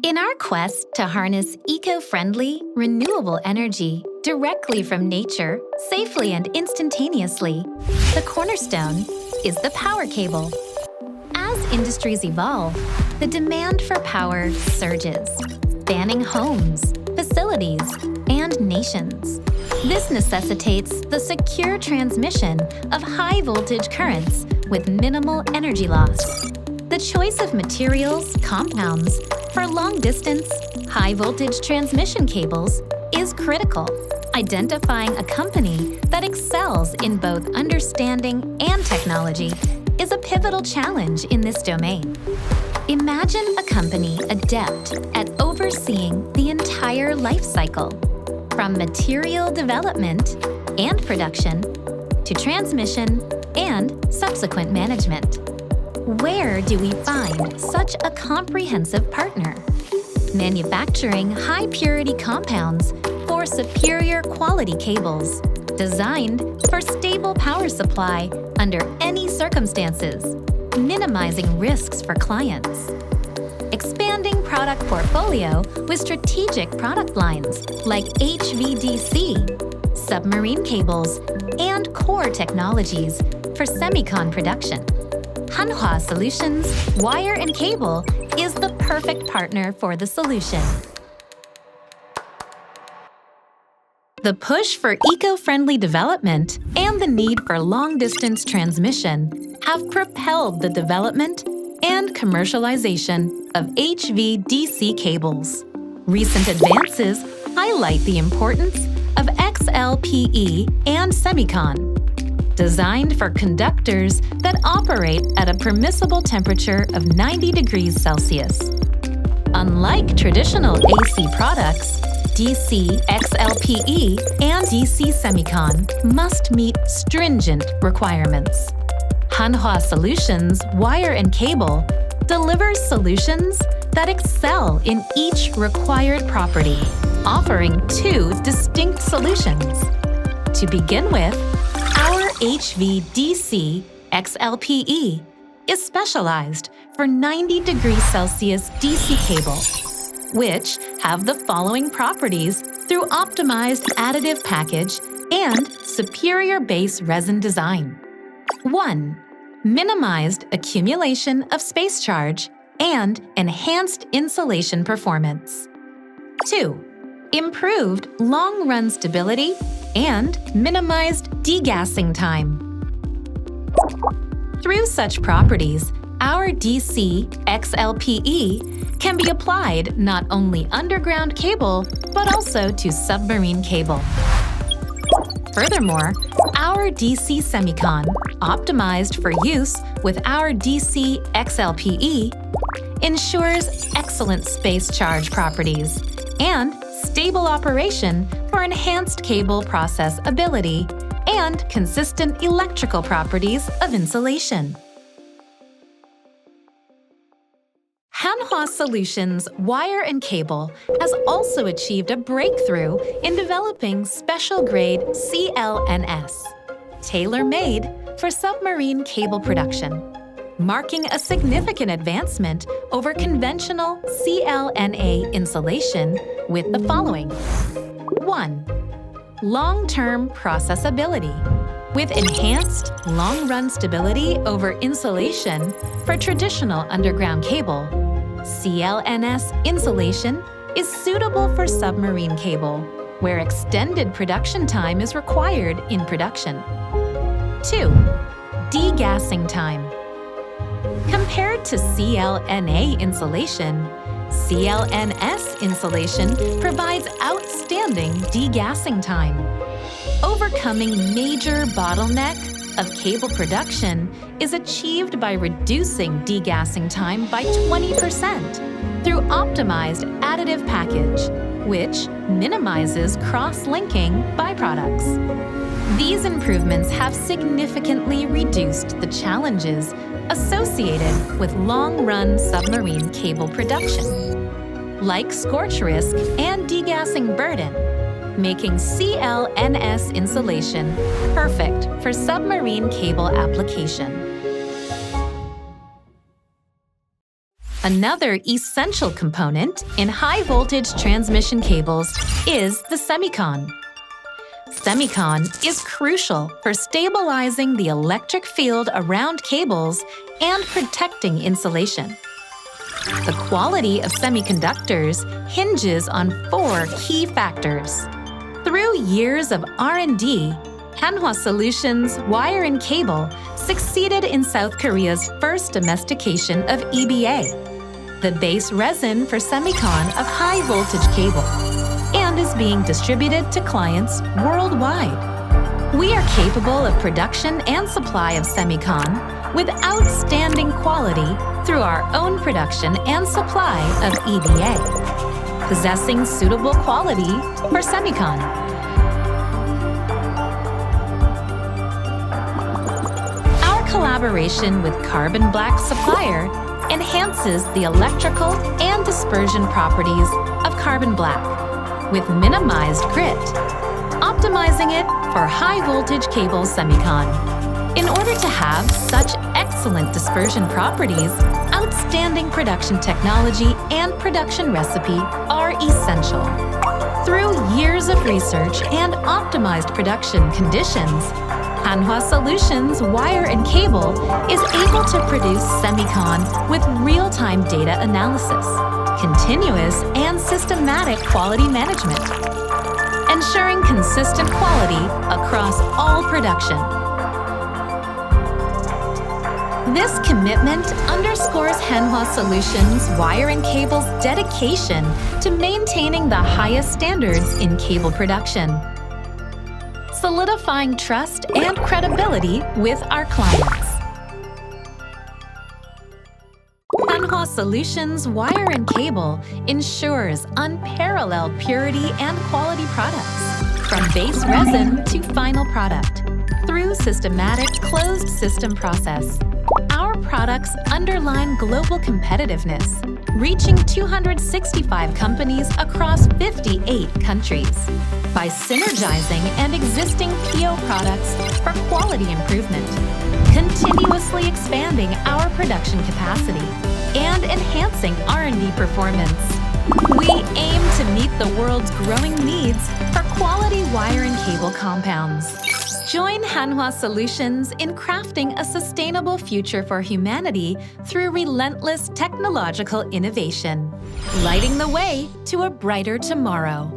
In our quest to harness eco-friendly, renewable energy directly from nature, safely and instantaneously, the cornerstone is the power cable. As industries evolve, the demand for power surges, spanning homes, facilities, and nations. This necessitates the secure transmission of high-voltage currents with minimal energy loss. The choice of materials, compounds, for long-distance, high-voltage transmission cables is critical. Identifying a company that excels in both understanding and technology is a pivotal challenge in this domain. Imagine a company adept at overseeing the entire life cycle, from material development and production to transmission and subsequent management. Where do we find such a comprehensive partner? Manufacturing high-purity compounds for superior quality cables, designed for stable power supply under any circumstances, minimizing risks for clients. Expanding product portfolio with strategic product lines like HVDC, submarine cables, and core technologies for semicon production. Hanwha Solutions Wire and Cable is the perfect partner for the solution. The push for eco-friendly development and the need for long-distance transmission have propelled the development and commercialization of HVDC cables. Recent advances highlight the importance of XLPE and Semicon, designed for conductors that operate at a permissible temperature of 90 degrees Celsius. Unlike traditional AC products, DC XLPE and DC Semicon must meet stringent requirements. Hanwha Solutions Wire and Cable delivers solutions that excel in each required property, offering two distinct solutions. To begin with, our HVDC XLPE is specialized for 90 degrees Celsius DC cables, which have the following properties through optimized additive package and superior base resin design. 1. Minimized accumulation of space charge and enhanced insulation performance. 2. Improved long-run stability and minimized degassing time. Through such properties, our DC XLPE can be applied not only underground cable, but also to submarine cable. Furthermore, our DC Semicon, optimized for use with our DC XLPE, ensures excellent space charge properties and stable operation for enhanced cable process ability and consistent electrical properties of insulation. Hanwha Solutions Wire and Cable has also achieved a breakthrough in developing special-grade CLNS, tailor-made for submarine cable production, marking a significant advancement over conventional CLNA insulation with the following. 1. Long-term processability, with enhanced long-run stability over insulation for traditional underground cable. CLNS insulation is suitable for submarine cable, where extended production time is required in production. 2. Degassing time. Compared to CLNA insulation, CLNS insulation provides outstanding degassing time. Overcoming major bottleneck of cable production is achieved by reducing degassing time by 20% through optimized additive package, which minimizes cross-linking byproducts. These improvements have significantly reduced the challenges associated with long-run submarine cable production, like scorch risk and degassing burden, making CLNS insulation perfect for submarine cable application. Another essential component in high-voltage transmission cables is the semicon. Semicon is crucial for stabilizing the electric field around cables and protecting insulation. The quality of semiconductors hinges on 4 key factors. Through years of R&D, Hanwha Solutions Wire and Cable succeeded in South Korea's first domestication of EBA, the base resin for semicon of high-voltage cable, and is being distributed to clients worldwide. We are capable of production and supply of semicon with outstanding quality through our own production and supply of EBA, possessing suitable quality for semicon. Our collaboration with Carbon Black Supplier enhances the electrical and dispersion properties of carbon black with minimized grit, optimizing it for high-voltage cable semicon. In order to have such excellent dispersion properties, outstanding production technology and production recipe are essential. Through years of research and optimized production conditions, Hanwha Solutions Wire and Cable is able to produce semicon with real-time data analysis, continuous and systematic quality management, ensuring consistent quality across all production. This commitment underscores Hanwha Solutions Wire and Cable's dedication to maintaining the highest standards in cable production, solidifying trust and credibility with our clients. Hanwha Solutions Wire and Cable ensures unparalleled purity and quality products, from base resin to final product, through systematic closed system process. Our products underline global competitiveness, reaching 265 companies across 58 countries. By synergizing and existing PO products for quality improvement, continuously expanding our production capacity, and enhancing R&D performance, we aim to meet the world's growing needs for quality wire and cable compounds. Join Hanwha Solutions in crafting a sustainable future for humanity through relentless technological innovation, lighting the way to a brighter tomorrow.